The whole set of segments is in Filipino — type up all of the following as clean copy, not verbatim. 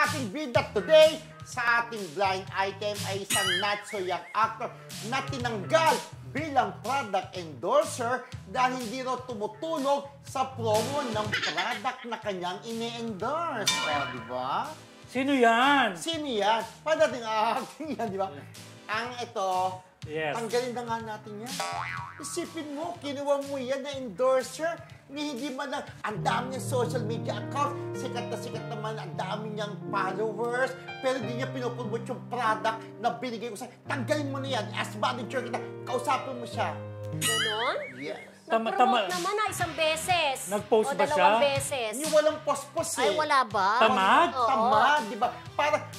ating bida today sa ating blind item ay isang not so young actor na tinanggal bilang product endorser dahil hindi raw tumutulong sa promo ng product na kanyang ini-endorse. Di ba? Sino yan? Sino yan? Paano natin acting yan, di ba? Ang ito, yes. Tanggalin na nga natin yan. Isipin mo, kinuha mo yan na endorser ni hindi man lang, ang dami niyang social media account, sikat naman, ang dami niyang followers, pero hindi niya pinopromote yung product na binigay ko sa'yo. Tanggalin mo na yan. As manager kita, kausapin mo siya. Ganon? Yes. Nag-promote naman na isang beses. Nag-post ba siya? Dalawang beses. Yung walang post-post eh. Ay, wala ba? Tamad? Oo. Tamad, di ba?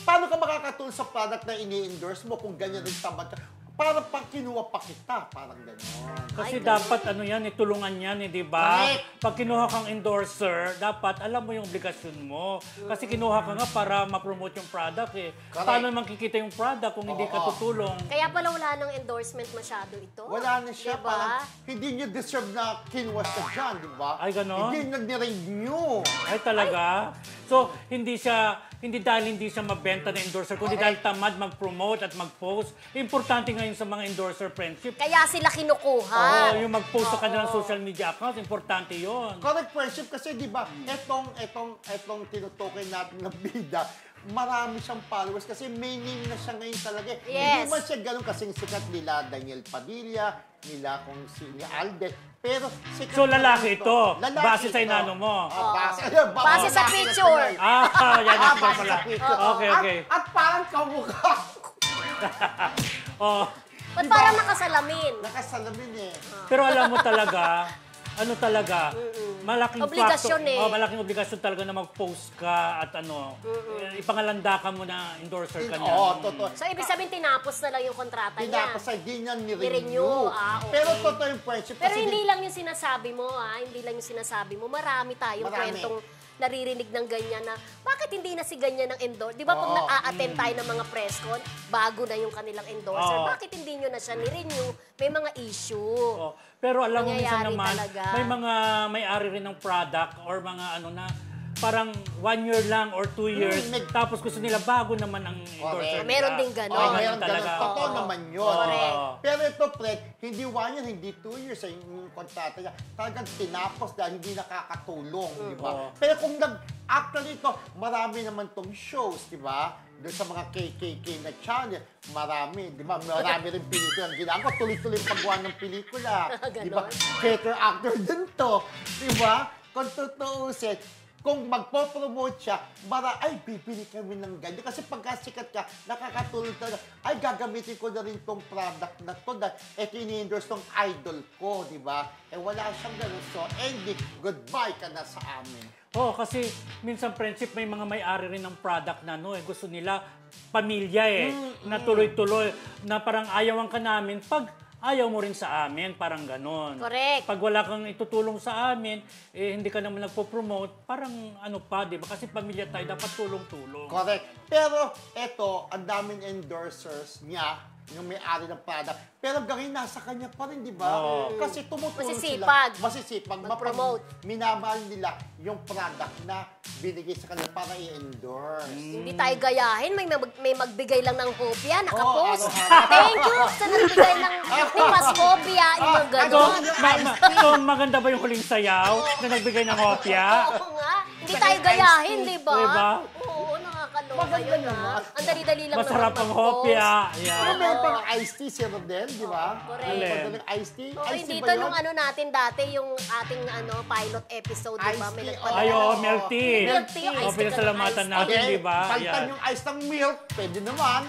Paano ka makakatulong sa product na ini-endorse mo kung ganyan rin tamad ka? Para pang kinuha pa kita, parang gano'n. Kasi Ay, dapat ano yan, itulungan yan, di ba? Correct. Pag kinuha kang endorser, dapat alam mo yung obligasyon mo. Kasi kinuha ka nga para ma-promote yung product eh. Correct. Paano naman kikita yung product kung hindi ka tutulong? Kaya pala wala nang endorsement masyado ito. Wala na siya, Diba? parang hindi niya deserve na kinuha siya dyan, di ba? Ay, ganon? Hindi niya ni-renew. Ay, talaga? So, hindi dahil hindi siya mabenta na endorser, kundi dahil tamad mag-promote at mag-post. Importante ngayon sa mga endorser friendship. Kaya sila kinukuha. Yung mag-post sa kanilang social media accounts, importante yon. Correct friendship kasi di ba, etong tinutukoy natin na bida, marami siyang followers kasi may name na siya ngayon talaga. Yes. Hindi man siya ganun kasing sikat nila Daniel Padilla, nila kung si ni Alden, pero sikat. So, lalaki ito. Lalaki Base sa ito. inano mo. Base sa picture. Yan ang Base pala. sa picture. Okay. At parang kamukha. Oh. Ba't parang nakasalamin? Nakasalamin eh. Pero alam mo talaga, malaking Obligasyon factor, eh. malaking obligasyon talaga na mag-post ka at ipangalanda ka mo na endorser ka niya. Oo, totoo. So, ibig sabihin, tinapos na lang yung kontrata niya. Tinapos ay di niya ni-renew. Ni-renew. Okay. Pero totoo yung friendship. Pero kasi hindi lang yung sinasabi mo, Hindi lang yung sinasabi mo. Marami tayong kwentong naririnig ng ganyan na bakit hindi na si ganyan ng endorser? Di ba pag na-a-attend tayo ng mga press con, bago na yung kanilang endorser, bakit hindi nyo na siya ni-renew? May mga issue. Oh, pero alam mo minsan Nangyayari naman, talaga. may mga may-ari rin ng product or mga ano na parang 1 year lang or 2 years, tapos gusto nila bago naman ang endorser nila. Meron din gano'n. Oh, meron talaga. ganun. Totoo naman yun. Correct. Pero ito, Fred, hindi 1 year, hindi 2 years yung kontrata niya. Talagang tinapos dahil hindi nakakatulong, di ba? Pero kung actually ito, marami naman tong shows, di ba? Doon sa mga KKK na channel, marami, di ba? Marami rin pelikula ang ginagawa. Tuloy-tuloy paggawa ng pelikula. Di ba? Theater actor din to. Di ba? Kung tutuusin, kung magpo-promote siya, ay, bibili kami ng ganyan. Kasi pagkasikat ka, nakakatulong talaga, ay, gagamitin ko na rin tong product na to. Ito ini-endorse tong idol ko, di ba? Eh, wala siyang ganun. So, ending, goodbye ka na sa amin. Oo, kasi minsan friendship may mga may-ari rin ng product na gusto nila pamilya na tuloy-tuloy, na parang ayawan ka namin pag ayaw mo rin sa amin, parang ganon. Correct. Pag wala kang itutulong sa amin, hindi ka naman nagpo-promote, parang ano pa, di ba? Kasi pamilya tayo, dapat tulong-tulong. Correct. Pero eto, ang daming endorsers niya, yung may-ari ng product. Pero gawin nasa kanya pa rin, di ba? Kasi tumutulong Masisipag. sila. Masisipag. Mag-promote. Minamahal nila yung product na binigay sa kanila para i-endorse. Hindi tayo gayahin. May magbigay lang ng hopya, nakapost. araw-araw. Thank you sa nagbigay ng mas hopya. Yung mga gano'n. So, maganda ba yung huling sayaw na nagbigay ng hopya? Oo nga. Hindi tayo gayahin, di ba? Diba? Oo, nakakaloka Maganda yun, naman. Ang dali-dali lang Masarap naman ang mag-post. hopya. Pero Yeah. meron pang iced tea, si Rodel, di ba? Correct. Alin? Madaling iced tea. Oo, Iced tea dito ba yun? nung natin dati, yung ating pilot episode, di ba? Iced May tea. nagpadala. Ay, oo, milk tea. Milk tea, iced tea. Pinasalamatan Iced tea. natin, di ba? Palitan Yan. yung ice ng milk, pwede naman.